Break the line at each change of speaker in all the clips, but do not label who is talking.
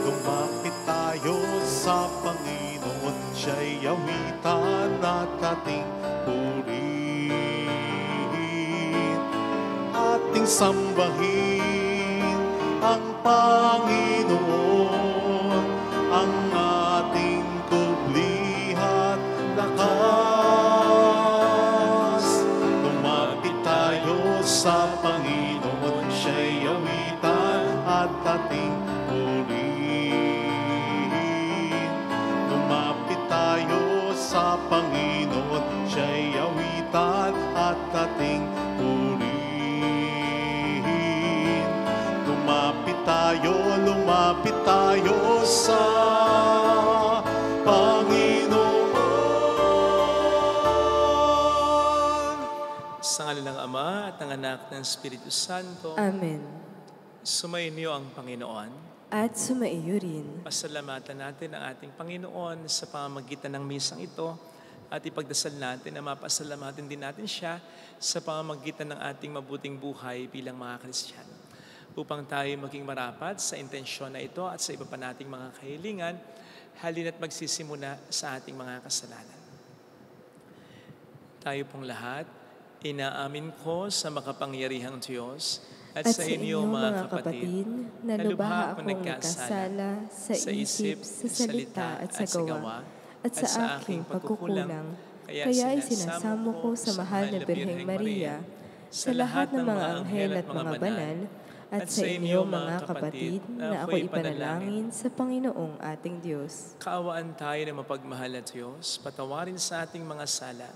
Lumapit tayo sa Panginoon, siya'y awitan at ating purihin. Ating sambahin ang Panginoon, ang ating kubli at lakas. Lumapit tayo sa Panginoon, siya'y awitan at ating purihin. Lumapit tayo sa Panginoon, siya'y awitan at ating purihin. Lumapit tayo sa Panginoon.
Sa ngalan ng Ama at ng Anak ng Espiritu Santo.
Amen.
Sumainyo ang Panginoon.
At sumaiyo rin.
Pasalamatan natin ang ating Panginoon sa pamamagitan ng misang ito at ipagdasal natin na mapasalamatin din natin siya sa pamamagitan ng ating mabuting buhay bilang mga Kristiyano. Upang tayo maging marapat sa intensyon na ito at sa iba pa nating mga kahilingan, halina't magsisimula sa ating mga kasalanan. Tayo pong lahat, inaamin ko sa makapangyarihang Diyos at sa inyo mga kapatid,
na lubha akong nagkasala sa isip, sa salita at sa gawa, at sa aking pagkukulang. Kaya isinasamo ko sa mahal na Birheng Maria, sa lahat ng mga anghel at mga banal, at sa inyo mga kapatid, na ako ipanalangin sa Panginoong ating Diyos.
Kaawaan tayo ng mapagmahal na Diyos, patawarin sa ating mga sala,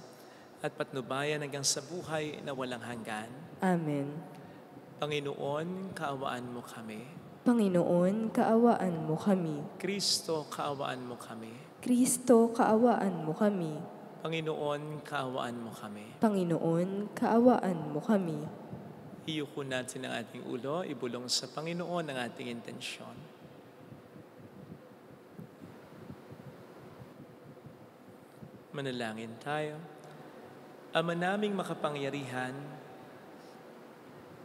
at patnubayan hanggang sa buhay na walang hanggan.
Amen.
Panginoon, kaawaan mo kami.
Panginoon, kaawaan mo kami.
Kristo, kaawaan mo kami.
Kristo, kaawaan mo kami.
Panginoon, kaawaan mo kami.
Panginoon, kaawaan mo kami.
Iyuko natin ang ating ulo, ibulong sa Panginoon ang ating intensyon. Manalangin tayo. Ama naming makapangyarihan,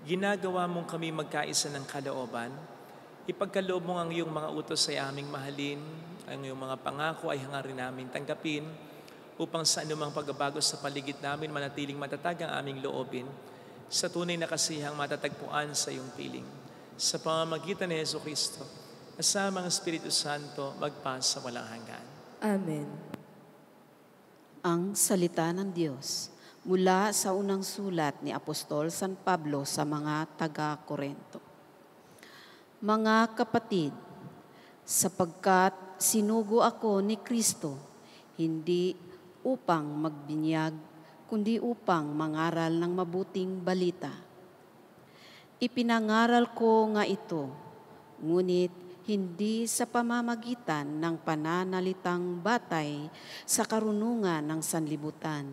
ginagawa mong kami magkaisa ng kalooban. Ipagkaloob mo ang iyong mga utos ay aming mahalin, ang iyong mga pangako ay hangarin namin tanggapin, upang sa anumang pagbabago sa paligid namin manatiling matatag ang aming loobin, sa tunay na kasihang matatagpuan sa iyong piling. Sa pamamagitan ni Jesucristo, kasama ang Espiritu Santo, magpasa walang hanggan.
Amen.
Ang salita ng Diyos mula sa unang sulat ni Apostol San Pablo sa mga taga-Korinto. Mga kapatid, sapagkat sinugo ako ni Kristo, hindi upang magbinyag, kundi upang mangaral ng mabuting balita. Ipinangaral ko nga ito, ngunit hindi sa pamamagitan ng pananalitang batay sa karunungan ng sanlibutan,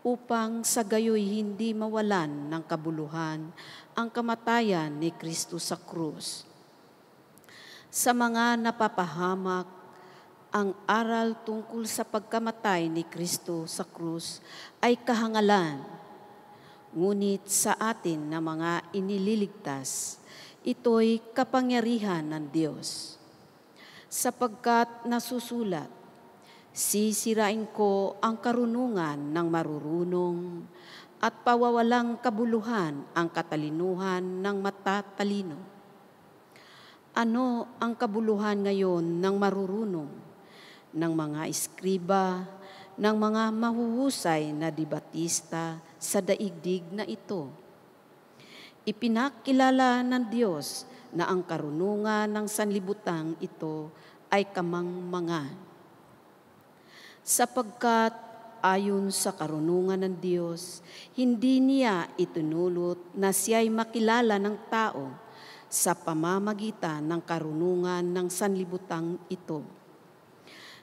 upang sa gayoy hindi mawalan ng kabuluhan ang kamatayan ni Kristo sa krus. Sa mga napapahamak, ang aral tungkol sa pagkamatay ni Kristo sa krus ay kahangalan. Ngunit sa atin na mga inililigtas, ito'y kapangyarihan ng Diyos. Sapagkat nasusulat, sisirain ko ang karunungan ng marurunong at pawawalang kabuluhan ang katalinuhan ng matatalino. Ano ang kabuluhan ngayon ng marurunong? ng mga eskriba, ng mga mahuhusay na debatista sa daigdig na ito. Ipinakilala ng Diyos na ang karunungan ng sanlibutan ito ay kamangmangan. Sapagkat ayon sa karunungan ng Diyos, hindi niya itinulot na siya'y makilala ng tao sa pamamagitan ng karunungan ng sanlibutan ito.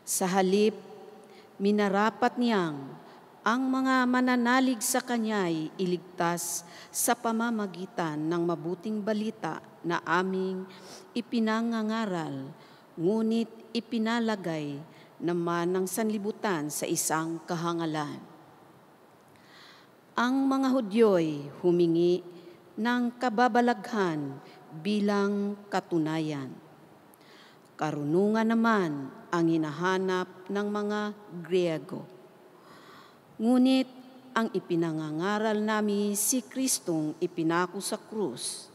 Sa halip, minarapat niyang ang mga mananalig sa Kanya'y iligtas sa pamamagitan ng mabuting balita na aming ipinangangaral, ngunit ipinalagay naman ng sanlibutan sa isang kahangalan. Ang mga Hudyo'y humingi ng kababalaghan bilang katunayan. Karunungan naman ang hinahanap ng mga Griego. Ngunit ang ipinangangaral namin si Kristong ipinako sa krus,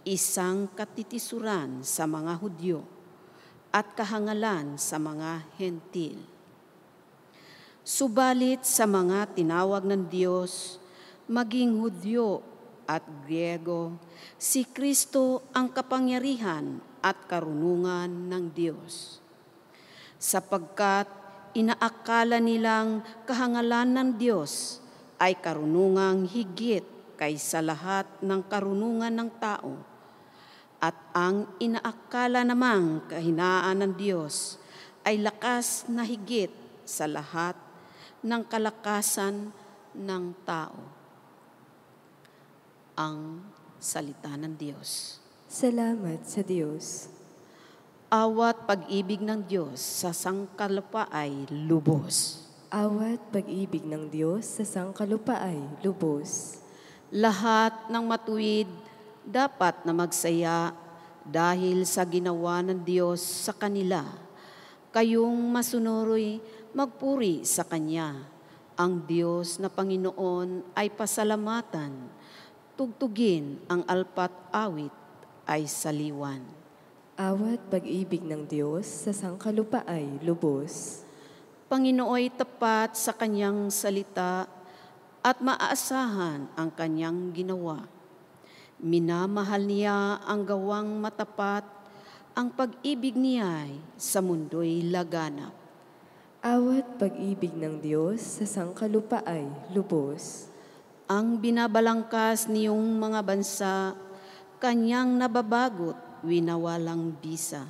isang katitisuran sa mga Hudyo at kahangalan sa mga Hentil. Subalit sa mga tinawag ng Diyos, maging Hudyo at Griego, si Kristo ang kapangyarihan at karunungan ng Diyos. Sapagkat inaakala nilang kahangalan ng Diyos ay karunungang higit kaysa lahat ng karunungan ng tao, at ang inaakala namang kahinaan ng Diyos ay lakas na higit sa lahat ng kalakasan ng tao. Ang salita ng Diyos.
Salamat sa Diyos.
Awat pag-ibig ng Diyos sa sangkalupa ay lubos.
Awat pag-ibig ng Diyos sa sangkalupa ay lubos.
Lahat ng matuwid dapat na magsaya dahil sa ginawa ng Diyos sa kanila. Kayong masunuroy magpuri sa Kanya. Ang Diyos na Panginoon ay pasalamatan. Tugtugin ang alpat awit ay saliwan.
Awat pag-ibig ng Diyos sa sangkalupa ay lubos.
Panginooy tapat sa Kanyang salita at maaasahan ang Kanyang ginawa. Minamahal niya ang gawang matapat, ang pag-ibig niya'y sa mundo'y laganap.
Awat pag-ibig ng Diyos sa sangkalupa ay lubos.
Ang binabalangkas niyong mga bansa, Kanyang nababagot, winawalang bisa.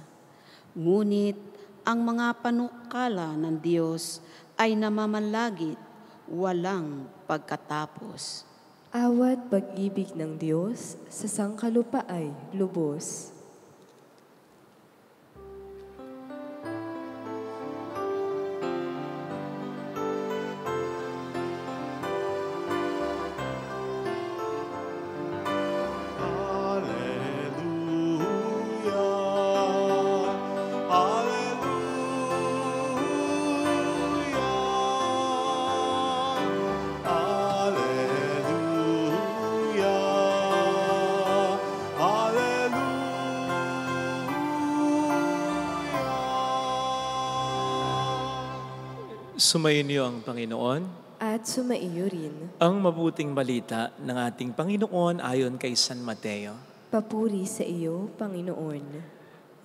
Ngunit ang mga panukala ng Diyos ay namamalagit, walang pagkatapos.
Awat pag-ibig ng Diyos sa sangkalupa ay lubos.
Sumainyo ang Panginoon.
At sumaiyo rin.
Ang mabuting balita ng ating Panginoon ayon kay San Mateo.
Papuri sa iyo, Panginoon.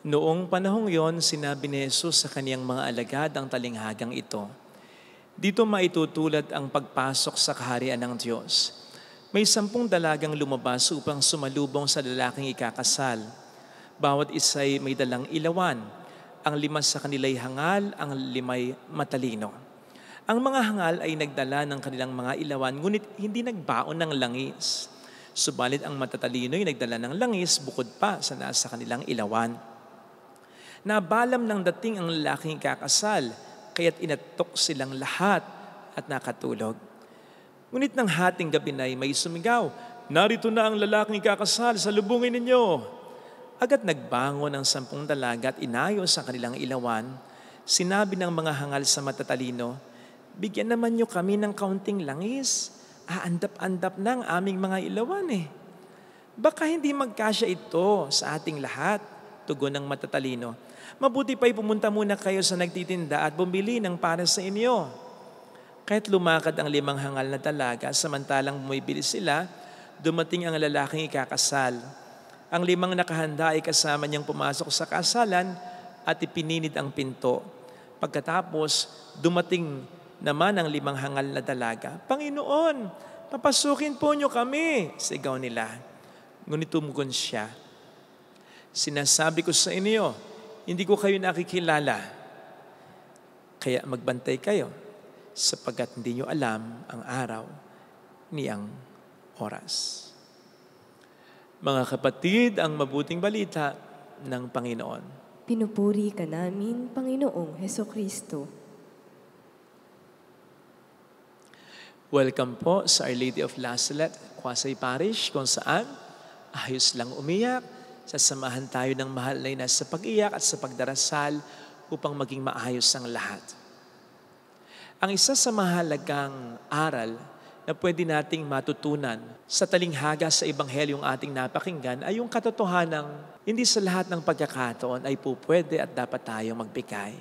Noong panahong yon, sinabi ni Jesus sa kaniyang mga alagad ang talinghagang ito. Dito maitutulad ang pagpasok sa kaharian ng Diyos. May 10 dalagang lumabas upang sumalubong sa lalaking ikakasal. Bawat isa'y may dalang ilawan. Ang 5 sa kanila'y hangal, ang 5'ay matalino. Ang mga hangal ay nagdala ng kanilang mga ilawan, ngunit hindi nagbaon ng langis. Subalit ang matatalino ay nagdala ng langis bukod pa sa nasa kanilang ilawan. Nabalam ng dating ang lalaking kakasal, kaya't inatok silang lahat at nakatulog. Ngunit ng hating gabi na may sumigaw, "Narito na ang lalaking kakasal, salubungin ninyo!" Agad nagbangon ang 10 dalaga at inayos ang kanilang ilawan. Sinabi ng mga hangal sa matatalino, "Bigyan naman niyo kami ng kaunting langis. Aandap-andap na ang aming mga ilawan eh." "Baka hindi magkasya ito sa ating lahat," tugon ng matatalino. Mabuti pa'y pumunta muna kayo sa nagtitinda at bumili ng para sa inyo. Kahit lumakad ang 5 hangal na dalaga, samantalang bumibili sila, dumating ang lalaking ikakasal. Ang 5 nakahanda ay kasama niyang pumasok sa kasalan at ipinilid ang pinto. Pagkatapos, dumating naman ang 5 hangal na dalaga. Panginoon, papasukin po niyo kami, sigaw nila. Ngunit tumugon siya. Sinasabi ko sa inyo, hindi ko kayo nakikilala. Kaya magbantay kayo, sapagkat hindi niyo alam ang araw ni ang oras. Mga kapatid, ang mabuting balita ng Panginoon.
Pinupuri ka namin, Panginoong Hesukristo.
Welcome po sa Our Lady of Lasalet, Quasay Parish, kung saan ayos lang umiyak, sasamahan tayo ng mahal na ina sa pag-iyak at sa pagdarasal upang maging maayos ang lahat. Ang isa sa mahalagang aral na pwede nating matutunan sa talinghaga sa Ebanghelyong ating napakinggan ay yung katotohanang hindi sa lahat ng pagkakataon ay pupwede at dapat tayong magbigay.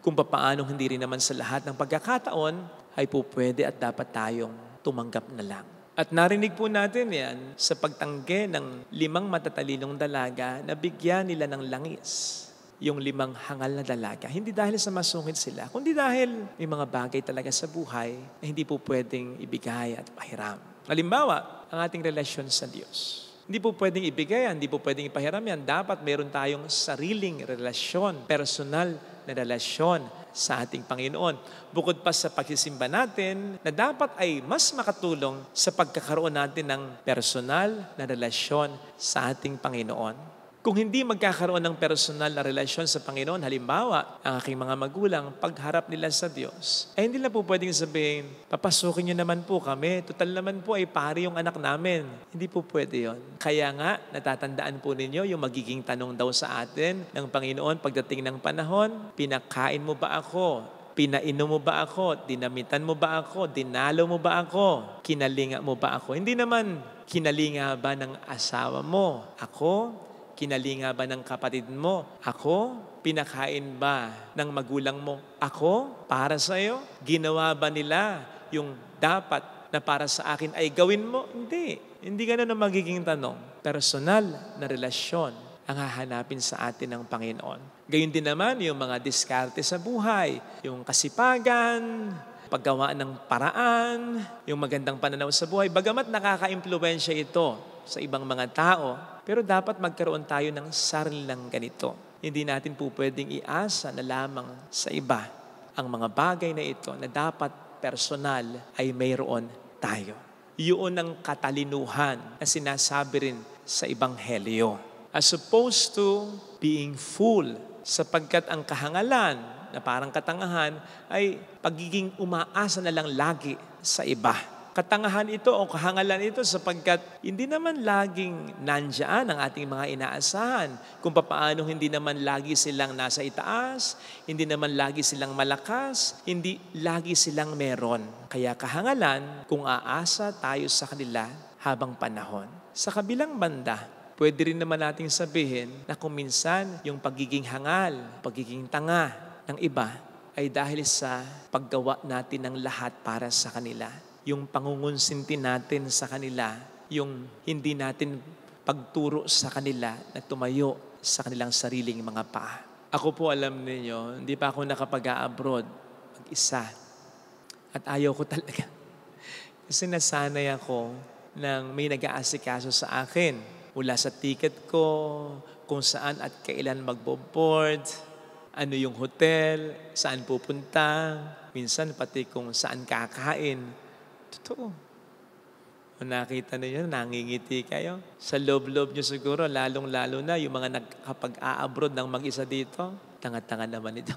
Kung papaanong hindi rin naman sa lahat ng pagkakataon ay pupwede at dapat tayong tumanggap na lang. At narinig po natin yan sa pagtanggi ng 5 matatalinong dalaga na bigyan nila ng langis. Yung 5 hangal na dalaga. Hindi dahil sa masungit sila, kundi dahil may mga bagay talaga sa buhay na hindi po pwedeng ibigay at pahiram. Halimbawa, ang ating relasyon sa Diyos. Hindi po pwedeng ibigay yan, hindi po pwedeng ipahiram yan. Dapat meron tayong sariling relasyon, personal na relasyon sa ating Panginoon. Bukod pa sa pagsisimba natin na dapat ay mas makatulong sa pagkakaroon natin ng personal na relasyon sa ating Panginoon. Kung hindi magkakaroon ng personal na relasyon sa Panginoon, halimbawa, ang aking mga magulang, pagharap nila sa Diyos, ay hindi na po pwedeng sabihin, papasukin niyo naman po kami, total naman po ay pari yung anak namin. Hindi po pwede yon. Kaya nga, natatandaan po ninyo yung magiging tanong daw sa atin ng Panginoon pagdating ng panahon, pinakain mo ba ako? Pinainom mo ba ako? Dinamitan mo ba ako? Dinalo mo ba ako? Kinalinga mo ba ako? Hindi naman, kinalinga ba ng asawa mo? Ako? Kinalinga ba ng kapatid mo? Ako? Pinakain ba ng magulang mo? Ako? Para sa iyo? Ginawa ba nila yung dapat na para sa akin ay gawin mo? Hindi. Hindi ganun ang magiging tanong. Personal na relasyon ang hahanapin sa atin ng Panginoon. Gayun din naman yung mga diskarte sa buhay, yung kasipagan, paggawa ng paraan, yung magandang pananaw sa buhay. Bagamat nakaka-impluwensya ito sa ibang mga tao, pero dapat magkaroon tayo ng sarilang ganito. Hindi natin po pwedeng iasa na lamang sa iba ang mga bagay na ito na dapat personal ay mayroon tayo. Yun ang katalinuhan na sinasabi rin sa Ebanghelyo. As opposed to being full, sapagkat ang kahangalan na parang katangahan ay pagiging umaasa na lang lagi sa iba. Katangahan ito o kahangalan ito sapagkat hindi naman laging nandiyan ang ating mga inaasahan. Kung papaano hindi naman lagi silang nasa itaas, hindi naman lagi silang malakas, hindi lagi silang meron. Kaya kahangalan kung aasa tayo sa kanila habang panahon. Sa kabilang banda, pwede rin naman nating sabihin na kung minsan yung pagiging hangal, pagiging tanga ng iba ay dahil sa paggawa natin ng lahat para sa kanila. Yung pangungunsinti natin sa kanila, yung hindi natin pagturo sa kanila na tumayo sa kanilang sariling mga paa. Ako po alam niyo, hindi pa ako nakapag-a-abroad mag-isa. At ayaw ko talaga. Kasi nasanay ako ng may nag-aasikaso sa akin. Mula sa ticket ko, kung saan at kailan magbo-board, ano yung hotel, saan pupunta, minsan pati kung saan kakain. Totoo. Kung nakita niyo, nangingiti kayo. Sa loob-loob niyo siguro, lalong-lalo na yung mga nakapag-a-abroad ng mag-isa dito, tanga-tanga naman ito.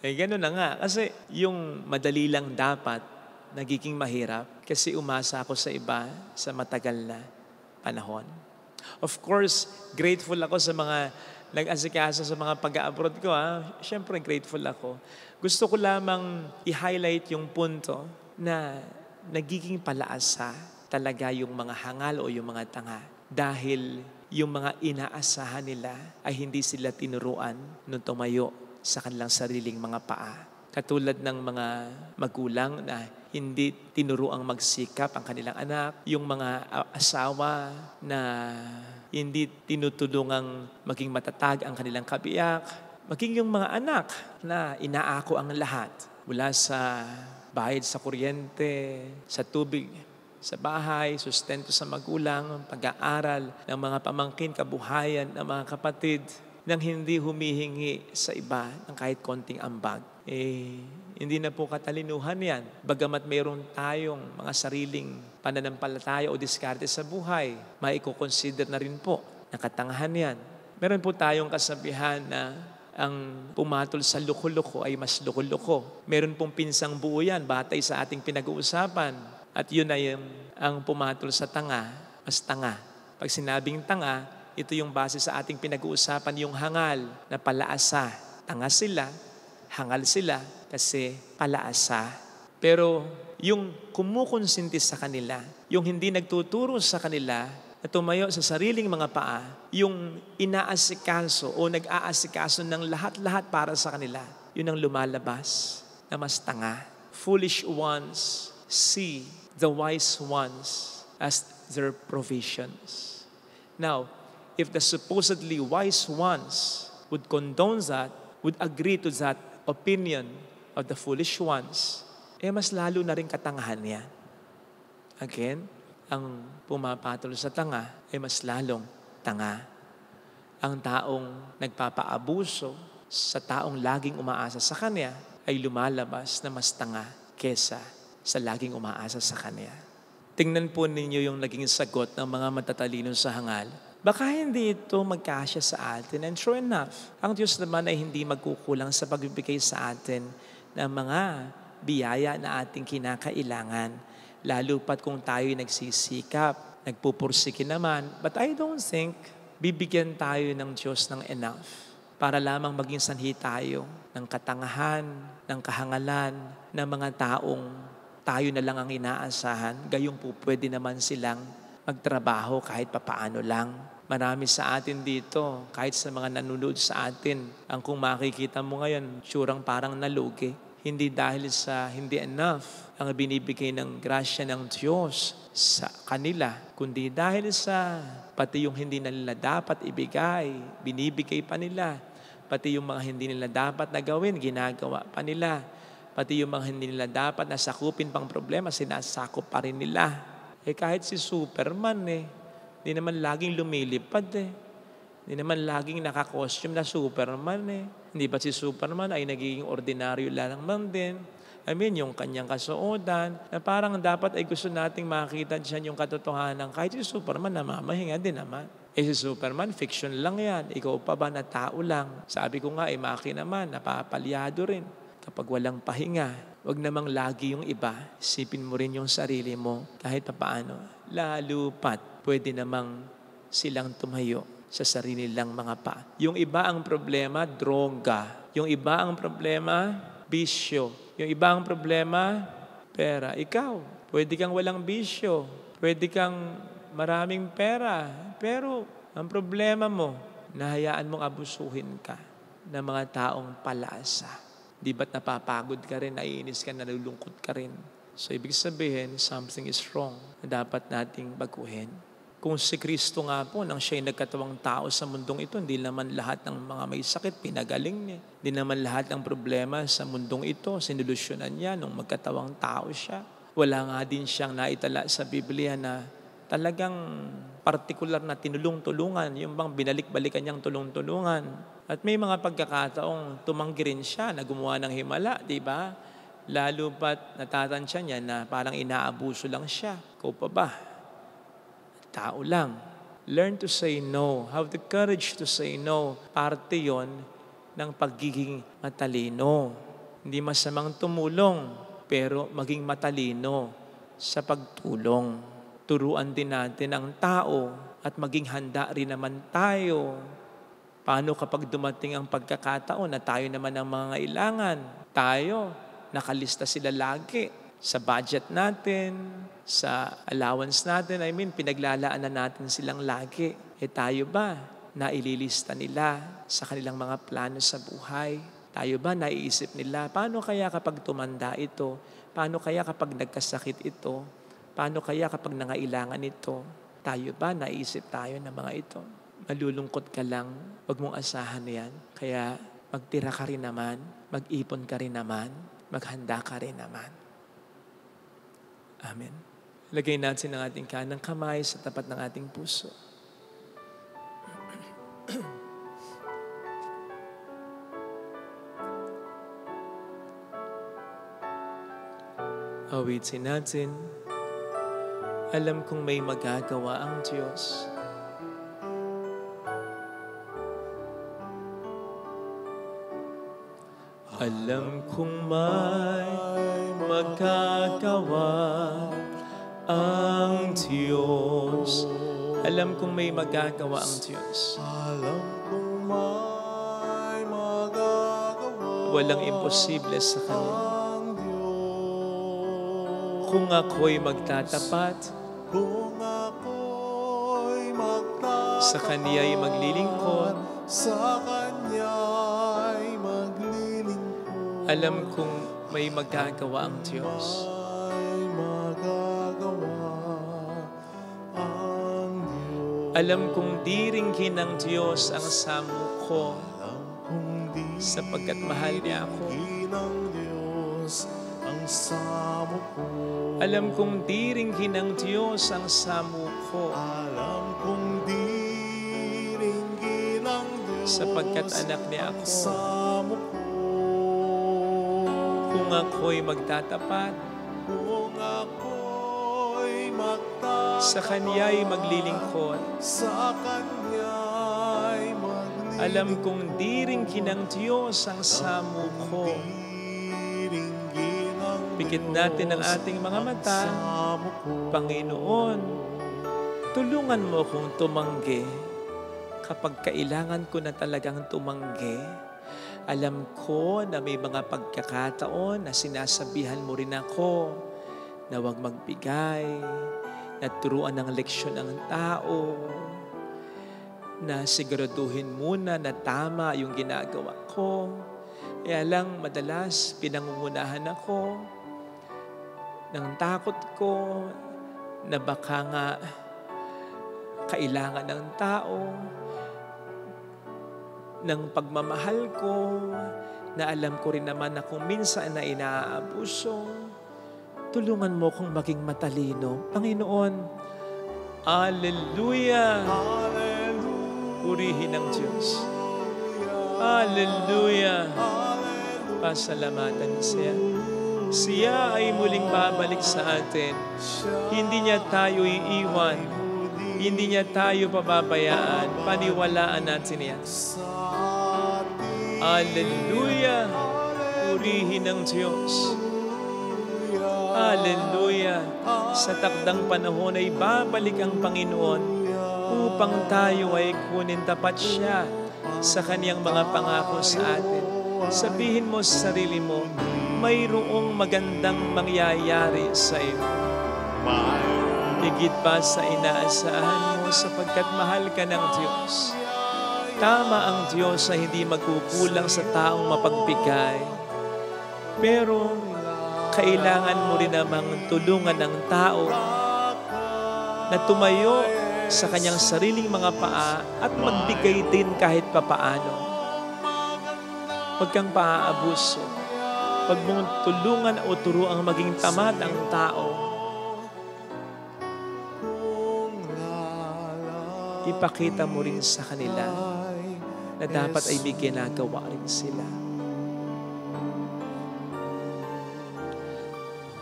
Eh, gano'n na nga. Kasi yung madali lang dapat, nagiging mahirap kasi umasa ako sa iba sa matagal na panahon. Of course, grateful ako sa mga nag-asikaso sa mga pag-a-abroad ko. Siyempre, grateful ako. Gusto ko lamang i-highlight yung punto na nagiging palaasa talaga yung mga hangal o yung mga tanga. Dahil yung mga inaasahan nila ay hindi sila tinuruan nung tumayo sa kanilang sariling mga paa. Katulad ng mga magulang na hindi tinuruang magsikap ang kanilang anak, yung mga asawa na hindi tinutulungang maging matatag ang kanilang kabiyak, maging yung mga anak na inaako ang lahat mula sa bayad sa kuryente, sa tubig, sa bahay, sustento sa magulang, pag-aaral ng mga pamangkin, kabuhayan ng mga kapatid, nang hindi humihingi sa iba ng kahit konting ambag. Hindi na po katalinuhan yan. Bagamat mayroon tayong mga sariling pananampalataya o diskarte sa buhay, maiko-consider na rin po na katangahan yan. Meron po tayong kasabihan na ang pumatol sa loko-loko ay mas loko-loko. Meron pong pinsang buo yan, batay sa ating pinag-uusapan. At yun ay ang pumatol sa tanga, mas tanga. Pag sinabing tanga, ito yung base sa ating pinag-uusapan, yung hangal na palaasa. Tanga sila, hangal sila, kasi palaasa. Pero yung kumukonsinti sa kanila, yung hindi nagtuturo sa kanila na tumayo sa sariling mga paa, yung inaasikaso o nag-aasikaso ng lahat-lahat para sa kanila, yun ang lumalabas na mas tanga. Foolish ones see the wise ones as their provisions. Now, if the supposedly wise ones would condone that, would agree to that opinion of the foolish ones, mas lalo na rin katangahan yan. Again, ang pumapatol sa tanga ay mas lalong tanga. Ang taong nagpapaabuso sa taong laging umaasa sa kanya ay lumalabas na mas tanga kesa sa laging umaasa sa kanya. Tingnan po ninyo yung naging sagot ng mga matatalino sa hangal. Baka hindi ito magkasya sa atin. And true enough, ang Diyos naman ay hindi magkukulang sa pagbibigay sa atin ng mga biyaya na ating kinakailangan. Lalo pat kung tayo'y nagsisikap, nagpupursiki naman. But I don't think bibigyan tayo ng Diyos ng enough para lamang maging sanhi tayo ng katangahan, ng kahangalan, ng mga taong tayo na lang ang inaasahan. Gayong po pwede naman silang magtrabaho kahit papaano lang. Marami sa atin dito, kahit sa mga nanonood sa atin, ang kung makikita mo ngayon, tsurang parang nalugi. Hindi dahil sa hindi enough ang binibigay ng grasya ng Diyos sa kanila, kundi dahil sa pati yung hindi nila dapat ibigay, binibigay pa nila. Pati yung mga hindi nila dapat na gawin, ginagawa pa nila. Pati yung mga hindi nila dapat na sakupin pang problema, sinasakop pa rin nila. Kahit si Superman hindi naman laging lumilipad Hindi naman laging naka-costume na Superman Hindi ba si Superman ay nagiging ordinaryo lang man din? Yung kanyang kasuotan, na parang dapat ay gusto nating makita dyan yung katotohanan. Kahit si Superman, namamahinga din naman. Si Superman, fiction lang yan. Ikaw pa ba na tao lang? Sabi ko nga, Maki naman, napapalyado rin. Kapag walang pahinga, wag namang lagi yung iba. Isipin mo rin yung sarili mo kahit papaano. Lalo pat, pwede namang silang tumayo sa sarili lang mga pa. Yung iba ang problema, droga. Yung iba ang problema, bisyo. Yung iba ang problema, pera. Ikaw, pwede kang walang bisyo. Pwede kang maraming pera. Pero ang problema mo, nahayaan mong abusuhin ka ng mga taong palaasa. Di ba't napapagod ka rin, naiinis ka, nalulungkot ka rin. So, ibig sabihin, something is wrong na dapat nating baguhin. Kung si Kristo nga po, nang siya'y nagkatawang tao sa mundong ito, hindi naman lahat ng mga may sakit, pinagaling niya. Hindi naman lahat ng problema sa mundong ito, sinolusyonan niya nung magkatawang tao siya. Wala nga din siyang naitala sa Biblia na talagang partikular na tinulong-tulungan, yung bang binalik-balikan niyang tulong-tulungan. At may mga pagkakataong tumanggi rin siya na gumawa ng himala, di ba? Lalo pat natatansya niya na parang inaabuso lang siya. Ikaw pa ba? Tao lang. Learn to say no. Have the courage to say no. Parte yon ng pagiging matalino. Hindi masamang tumulong, pero maging matalino sa pagtulong. Turuan din natin ang tao at maging handa rin naman tayo. Paano kapag dumating ang pagkakataon na tayo naman ang mga kailangan? Tayo, nakalista sila lagi sa budget natin, sa allowance natin. Pinaglalaan na natin silang lagi. Tayo ba naililista nila sa kanilang mga plano sa buhay? Tayo ba naiisip nila, paano kaya kapag tumanda ito? Paano kaya kapag nagkasakit ito? Paano kaya kapag nangailangan ito? Tayo ba naiisip tayo ng mga ito? Malulungkot ka lang, huwag mong asahan yan. Kaya magtira ka rin naman, mag-ipon ka rin naman, maghanda ka rin naman. Amen. Lagay natin ang ating kanang kamay sa tapat ng ating puso. Awitin natin, alam kong may magagawa ang Diyos. Alam kong may magagawa ang Diyos. Alam kong may magagawa ang Diyos.
Alam kong may magagawa
Walang imposible sa Kanya.
ang Diyos.
Kung ako'y magtatapat,
Kung ako'y magtatapat
sa Kaniya'y maglilingkod,
sa Kanya'y maglilingkod,
alam kong may magagawa ang Diyos.
may magagawa ang Diyos.
Alam kong diringgin ng Diyos ang samuko
Alam kong di
sapagkat mahal niya ako.
ng Diyos ang samo ko.
Alam kong diringgin ng Diyos ang samuko
Alam kong diringgin ng Diyos
sapagkat anak niya
ang
ako.
samo ko.
Kung ako'y magtatapat,
Kung ako'y magtatapat
sa Kaniya'y maglilingkod,
sa Kanya'y maglilingkod,
alam kong diringgin ng Diyos ang samuko.
diringgin ng
Pikit natin ang ating mga mata.
samo ko.
Panginoon, tulungan mo kong tumanggi kapag kailangan ko na talagang tumanggi. Alam ko na may mga pagkakataon na sinasabihan mo rin ako na huwag magbigay, na turuan ng leksyon ng tao, na siguraduhin muna na tama yung ginagawa ko. Kaya lang madalas pinangungunahan ako ng takot ko na baka nga kailangan ng tao, ng pagmamahal ko, na alam ko rin naman na kung minsan na inaabuso, tulungan mo kong maging matalino. Panginoon, Hallelujah! Purihin ang Diyos. Hallelujah! Pasalamatan siya. Siya ay muling babalik sa atin. Hindi niya tayo iiwan. Hindi niya tayo pababayaan. Paniwalaan natin yan. Hallelujah! Purihin ang Diyos. Hallelujah! Sa takdang panahon ay babalik ang Panginoon upang tayo ay kunin tapat siya sa Kaniyang mga pangako sa atin. Sabihin mo sa sarili mo, mayroong magandang mangyayari sa iyo. Higit pa sa inaasahan mo sapagkat mahal ka ng Diyos. Tama ang Diyos na hindi magkukulang sa taong mapagbigay. Pero kailangan mo rin namang tulungan ng tao na tumayo sa kanyang sariling mga paa at magbigay din kahit papaano. Huwag kang paaabuso. Huwag mong tulungan o turuang maging tamad ang tao. Ipakita mo rin sa kanila na dapat ay may ginagawa rin sila.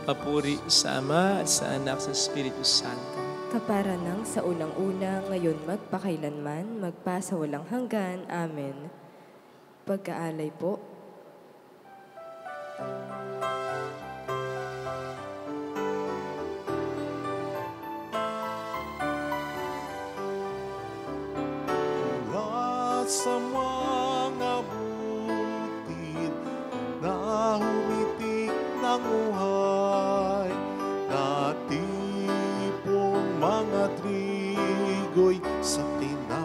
Papuri sa Ama at sa Anak sa Espiritu Santo.
Kapara ng sa unang-una, ngayon magpakailanman, magpasawalang hanggan. Amen. Pagkaalay po.
Sa mga bukid na humitik ng uhay, natipong mga trigo'y sa tinaas.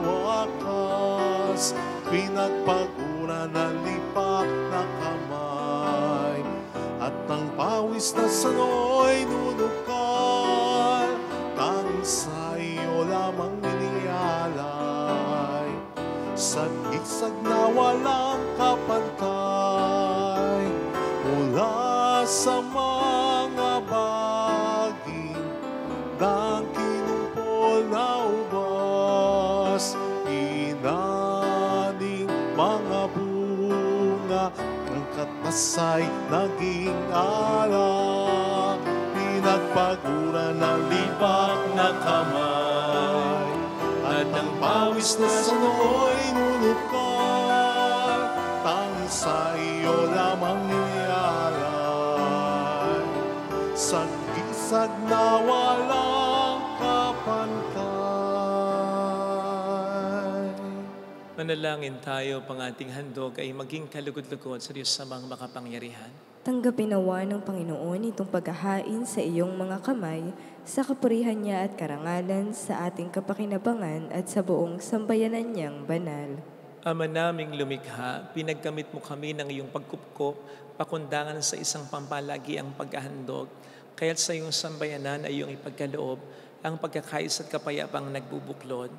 wakas, pinagpagura ng lipat na kamay, at ng pawis na sano'y nunukal, tanging sa iyo lamang inialay, sagisag na walang kapantay, mula sa mga baging ng kinumpol na ubas, inaning mga bunga ng katasay naging alak, pinagpagura ng lipak na kamay, at ang pawis na sano'y nunukal, tanging sa iyo lamang inialay, sagisag na walang kapantay.
Manalangin tayo, pang ating handog ay maging kalugod-lugod sa Diyos samang makapangyarihan.
Tanggapin nawa ng Panginoon itong paghahain sa iyong mga kamay, sa kapurihan niya at karangalan, sa ating kapakinabangan at sa buong sambayanan niyang banal.
Ama naming lumikha, pinagkamit mo kami ng iyong pagkupkop, pakundangan sa isang pampalagi ang paghahandog, kaya't sa iyong sambayanan ay iyong ipagkaloob ang pagkakais at kapayapang nagbubuklod.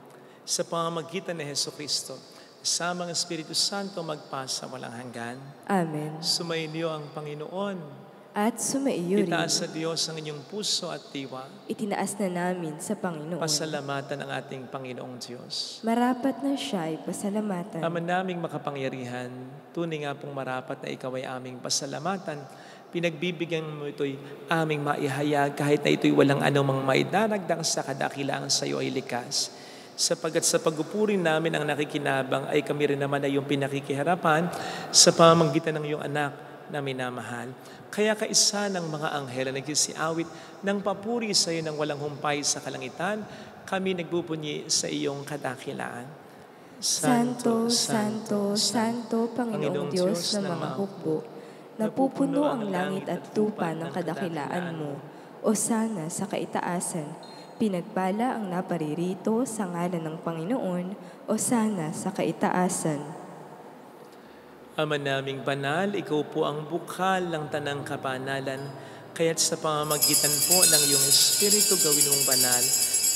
Sa pamamagitan ni Jesucristo, kasama ang Espiritu Santo magpasa walang hanggan.
Amen.
Sumainyo ang Panginoon.
At sumaiyo rin.
Itaas sa Diyos ang inyong puso at diwa.
Itinaas na namin sa Panginoon.
Pasalamatan ang ating Panginoong Diyos.
Marapat na siya ay pasalamatan.
Ama naming makapangyarihan, tunay nga pong marapat na ikaw ay aming pasalamatan. Pinagbibigyan mo ito'y aming maihayag kahit na ito'y walang anumang maidaragdag sa kadakilaan sa iyo ay likas. Sapagat sa pagpupuri namin ang nakikinabang ay kami rin naman ay iyong pinakikiharapan sa pamamagitan ng iyong anak na minamahal. Kaya kaisa ng mga anghel na nagsisiawit ng papuri sa iyo ng walang humpay sa kalangitan, kami nagbubunyi sa iyong kadakilaan.
Santo, Santo, Santo, Panginoong Diyos ng mga hukbo, napupuno ang langit at lupa ng kadakilaan mo. O sana sa kaitaasan, pinagpala ang naparirito sa ngalan ng Panginoon, o sana sa kaitaasan.
Ama naming banal, ikaw po ang bukal ng tanang kapanalan, kaya't sa pamamagitan po ng iyong Espiritu gawin mong banal,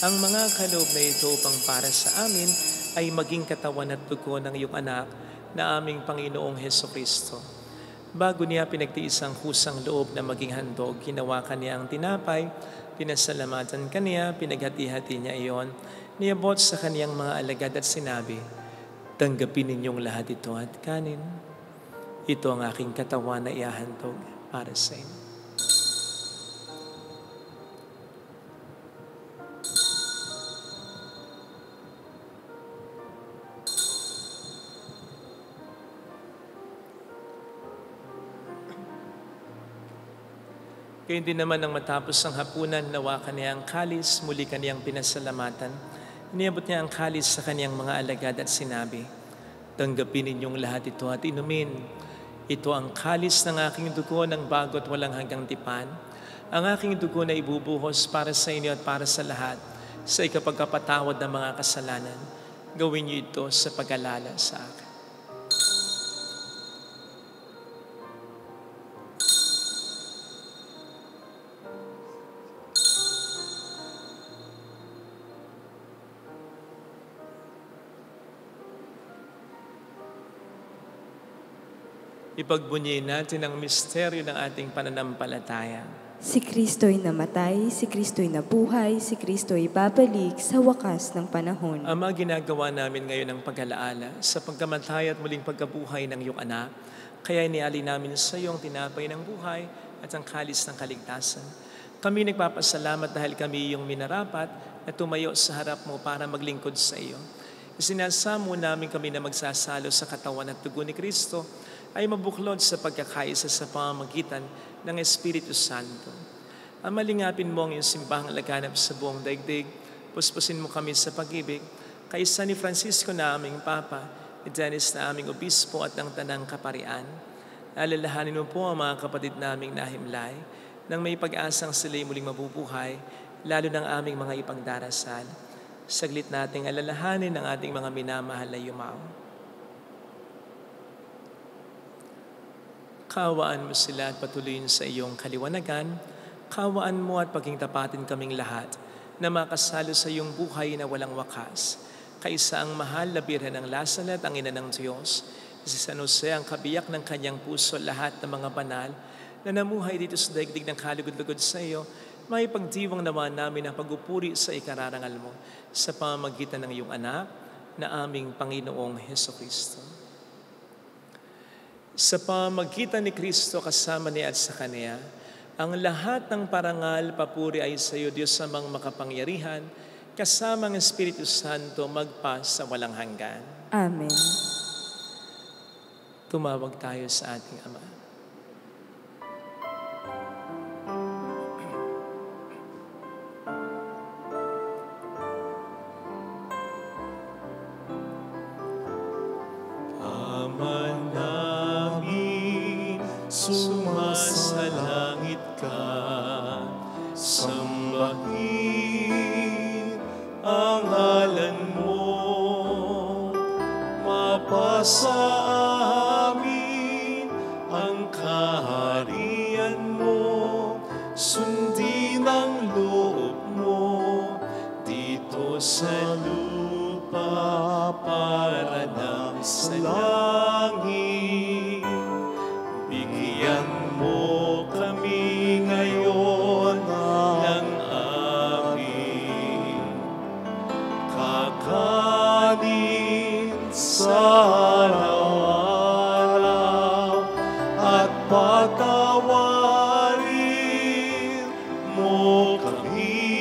ang mga kaloob na ito upang para sa amin ay maging katawan at dugo ng iyong anak na aming Panginoong Hesukristo. Bago niya pinagtiis ang kusang loob na maging handog, hinawakan niya ang tinapay, pinasalamatan kaniya, pinaghati-hati niya iyon, niabot sa kaniyang mga alagad at sinabi, "Tanggapin ninyong lahat ito at kanin. Ito ang aking katawan na iahandog para sa inyo." Kaya din naman nang matapos ang hapunan, nawakan niya ang kalis, muli kaniyang pinasalamatan. Iniabot niya ang kalis sa kaniyang mga alagad at sinabi, "Tanggapin ninyong lahat ito at inumin. Ito ang kalis ng aking dugo ng bago at walang hanggang tipan. Ang aking dugo na ibubuhos para sa inyo at para sa lahat, sa ikapagkapatawad ng mga kasalanan. Gawin niyo ito sa pag-alala sa akin." Ipagbunyi natin ang misteryo ng ating pananampalataya.
Si Kristo'y namatay, si Kristo'y nabuhay, si Kristo'y babalik sa wakas ng panahon.
Ama, ginagawa namin ngayon ang pag-alaala sa pagkamatay at muling pagkabuhay ng iyong anak. Kaya iniali namin sa iyo ang tinapay ng buhay at ang kalis ng kaligtasan. Kami nagpapasalamat dahil kami iyong minarapat na tumayo sa harap mo para maglingkod sa iyo. Isinasamo namin kami na magsasalo sa katawan at dugo ni Kristo ay mabuklod sa pagkakaisa sa pamamagitan ng Espiritu Santo. Amalingapin mo ang iyong simbahang laganap sa buong daigdig. Puspusin mo kami sa pag-ibig, kaisa ni Francisco na aming Papa, ni Dennis na aming Obispo at ng Tanang Kaparian. Alalahanin mo po ang mga kapatid naming nahimlay, nang may pag-asang sila'y muling mabubuhay, lalo ng aming mga ipagdarasal. Saglit nating alalahanin ang ating mga minamahal na yumao. Kaawaan mo sila at patuloyin sa iyong kaliwanagan. Kaawaan mo at paging tapatin kaming lahat na makasalo sa iyong buhay na walang wakas. Kaisa ang mahal na Birhen ng Lazaret, ang ina ng Diyos, si San Jose ang kabiyak ng kanyang puso, lahat ng mga banal na namuhay dito sa daigdig ng kalugod-lugod sa iyo, may pagdiwang naman namin ang pagupuri sa ikararangal mo sa pamamagitan ng iyong anak na aming Panginoong Hesukristo. Sa pamamagitan ni Kristo kasama niya at sa Kanya, ang lahat ng parangal, papuri ay sa iyo, Diyos amang makapangyarihan, kasama ang Espiritu Santo magpa sa walang hanggan.
Amen.
Tumawag tayo sa ating Ama.
Ama namin, sumasalangit ka, sambahin ang ngalan mo, mapasa amin ang kaharian mo, sundin ang loob mo dito sa lupa para nang sa langit. Bigyan mo kami ngayon ng aming kakanin sa araw-araw at patawarin mo kami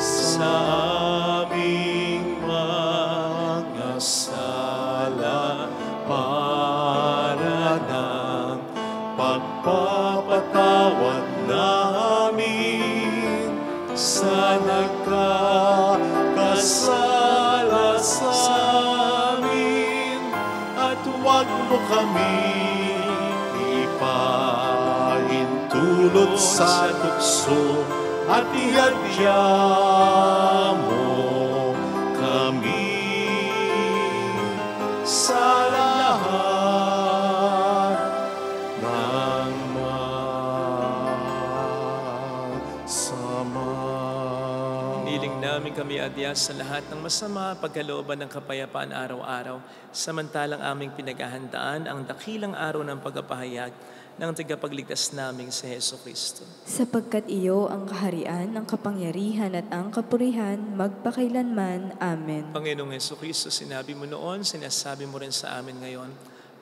sa aming mga sala para ng pagpapatawad namin sa nagkakasala sa amin, at huwag mo kami ipahintulot sa tukso, at ihadya mo kami sa lahat ng masama.
Hiniling namin kami adya sa lahat ng masama, pagkalooban ng kapayapaan araw-araw, samantalang aming pinaghahandaan ang dakilang araw ng pagpapahayag ng tagapagligtas naming si Hesukristo.
Sapagkat iyo ang kaharian, ang kapangyarihan at ang kapurihan, magpakailanman. Amen.
Panginoong Hesukristo, sinabi mo noon, sinasabi mo rin sa amin ngayon,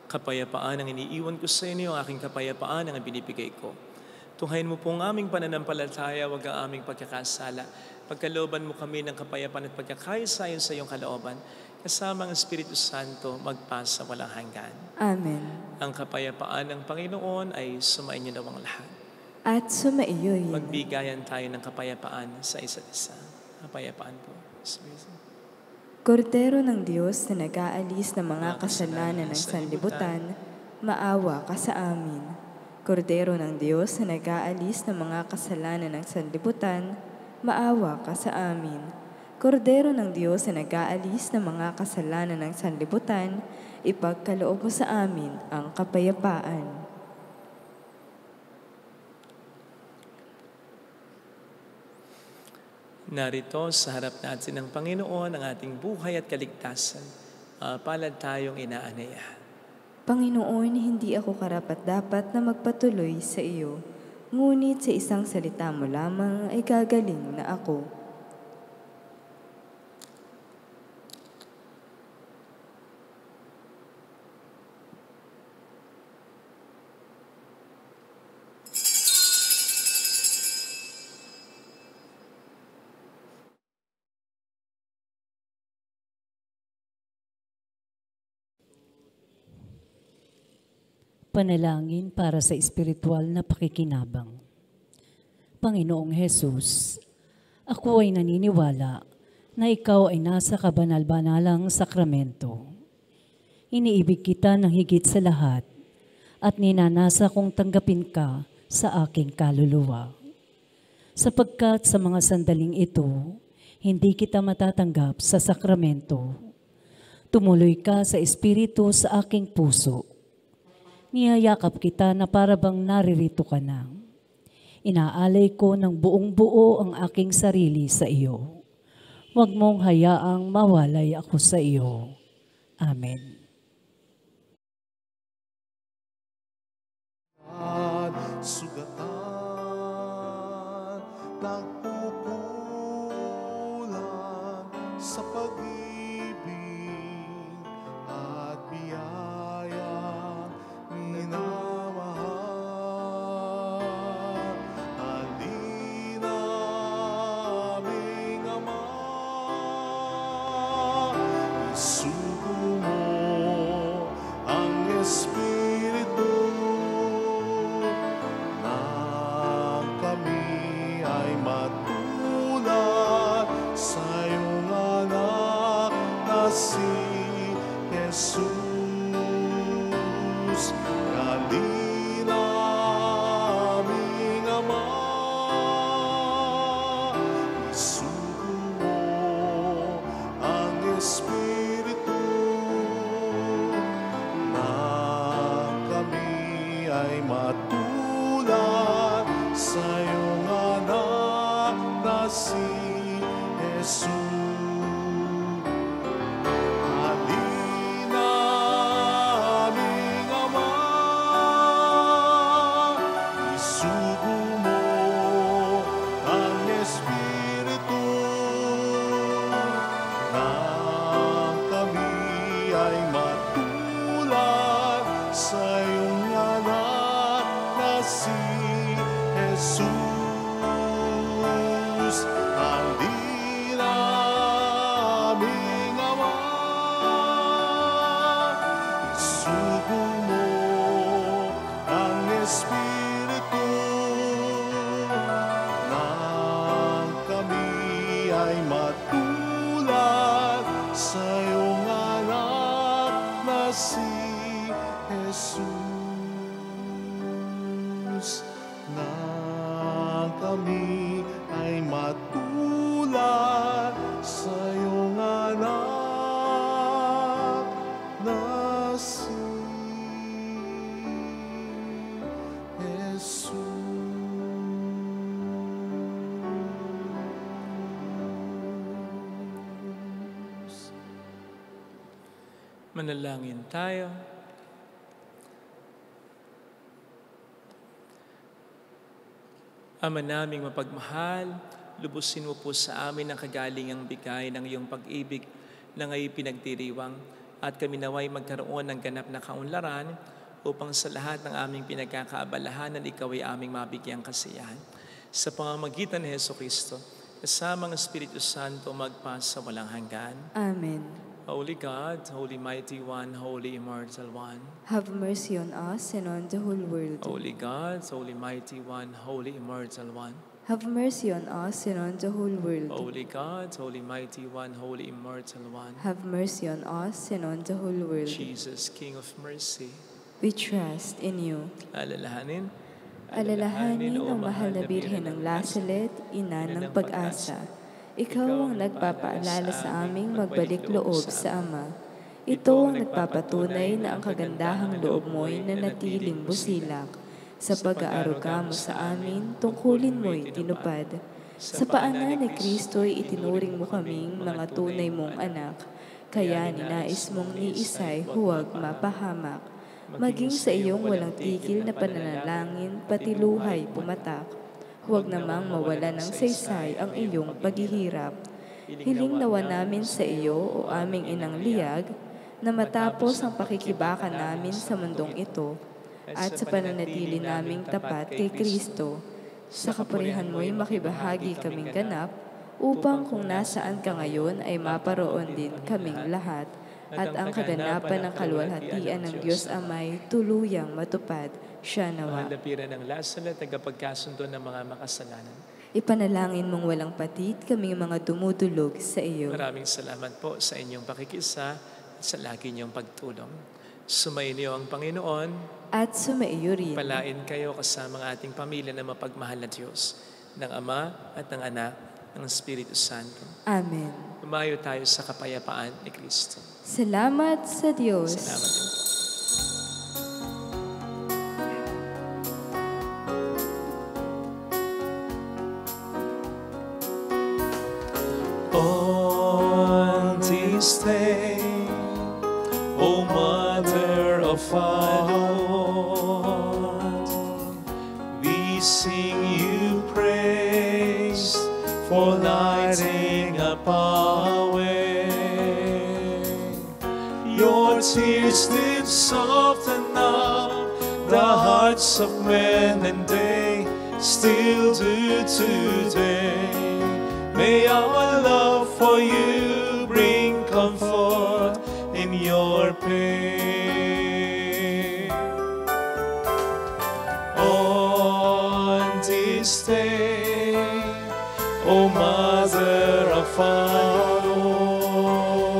kapayapaan ang iniiwan ko sa inyo, ang aking kapayapaan ang binibigay ko. Tunghayin mo po ang aming pananampalataya, wag ang aming pagkakasala. Pagkalooban mo kami ng kapayapaan at pagkakaisa sa iyong kalooban, kasama ang Espiritu Santo, magpasa walang hanggan.
Amen.
Ang kapayapaan ng Panginoon ay sumainyo nawang lahat.
At sumaiyo'y
Magbigayan tayo ng kapayapaan sa isa't isa. Kapayapaan po.
Kordero ng Diyos na nag-aalis ng mga kasalanan ng sanlibutan, maawa ka sa amin. Kordero ng Diyos na nag-aalis ng mga kasalanan ng sanlibutan, maawa ka sa amin. Kordero ng Diyos na nag-aalis ng mga kasalanan ng sanlibutan, ipagkaloob mo sa amin ang kapayapaan.
Narito sa harap natin ng Panginoon ang ating buhay at kaligtasan. Palad tayong inaanaya.
Panginoon, hindi ako karapat-dapat na magpatuloy sa iyo, ngunit sa isang salita mo lamang ay gagaling na ako.
Panalangin para sa espiritual na pakikinabang. Panginoong Hesus, ako ay naniniwala na ikaw ay nasa kabanal-banalang sakramento. Iniibig kita ng higit sa lahat at ninanasa kong tanggapin ka sa aking kaluluwa. sapagkat sa mga sandaling ito, hindi kita matatanggap sa sakramento. Tumuloy ka sa Espiritu sa aking puso. Niyayakap kita na parabang naririto ka na. Inaalay ko ng buong buo ang aking sarili sa iyo. Huwag mong hayaang mawalay ako sa iyo. Amen.
At sugatan ng pupulan sa pag-ibig at biyaya minamahal. Halina aming Ama, isugo mo ang Espiritu nang kami ay matulad sa iyong anak na si Jesus. Halina aming Ama, isugo mo ang Espiritu nang kami ay matulad sa iyong anak na si Jesus. Halina aming Ama, isugo mo ang Espiritu nang kami ay matulad sa iyong anak na si Jesus. Halina aming Ama, isugo mo ang Espiritu nang kami ay matulad sa iyong anak na si Jesus. Nang kami ay matulad sa iyong anak na si Jesus.
Manalangin tayo. Ama naming mapagmahal, lubusin mo po sa amin ang kagalingang bigay ng iyong pag-ibig na ngayon pinagdiriwang at kami naway magkaroon ng ganap na kaunlaran upang sa lahat ng aming pinagkakaabalahanan, ikaw ay aming mabigyang kasiyahan. Sa pamamagitan ni Jesucristo, kasama ng Espiritu Santo magpasa walang hanggan.
Amen.
Holy God, Holy Mighty One, Holy Immortal One.
Have mercy on us and on the whole world.
Holy God, Holy Mighty One, Holy Immortal One.
Have mercy on us and on the whole world.
Holy God, Holy Mighty One, Holy Immortal One.
Have mercy on us and on the whole world.
Jesus, King of Mercy.
We trust in you.
Alalahanin
Alalahanin ang mahal na Birhen ng Lasalet, ina ng pag-asa. Ikaw ang nagpapaalala sa aming magbalik loob sa Ama. Ito ang nagpapatunay na ang kagandahang loob mo'y nanatiling busilak. Sa pag-aaruga mo sa amin, tungkulin mo'y tinupad. Sa paanan ni Kristo'y itinuring mo kaming mga tunay mong anak. Kaya ninais mong niisay huwag mapahamak. Maging sa iyong walang tigil na pananalangin, pati luhay pumatak. Huwag namang mawala ng saysay ang iyong paghihirap. Hiling nawa namin sa iyo, o aming inang liyag, na matapos ang pakikibaka namin sa mundong ito, at sa pananatili naming tapat kay Kristo, sa kapurihan mo'y makibahagi kaming ganap, upang kung nasaan ka ngayon ay maparoon din kaming lahat, at ang kaganapan ng kaluwalhatian ng Diyos Amay tuluyang matupad. Siya nawa.
Mahal na Birhen ng Lasalet, tagapagkasundo ng mga makasalanan.
Ipanalangin mong walang patid kaming mga dumudulog sa iyo.
Maraming salamat po sa inyong pakikisa at sa lagi niyong pagtulong. Sumainyo ang Panginoon.
At sumaiyo rin.
Palain kayo kasama ang ating pamilya na mapagmahal na Diyos. ng Ama at ng Anak, ng Espiritu Santo.
Amen.
Tumayo tayo sa kapayapaan ni Kristo.
Salamat sa Diyos.
Salamat din. On this day, O Mother of our Lord, we sing you praise for lighting up our way. Your tears did soften up the hearts of men, and they still do today. May our love for you bring comfort in your pain. On this day, O Mother of our Lord,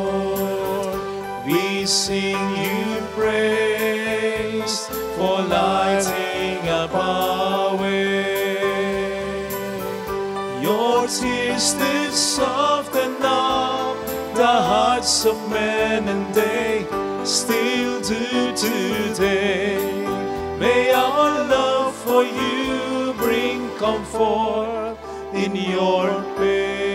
we sing you praise for lighting up our way. Your tears did soften up the hearts of men, and they still do today. May our love for you bring comfort in your pain.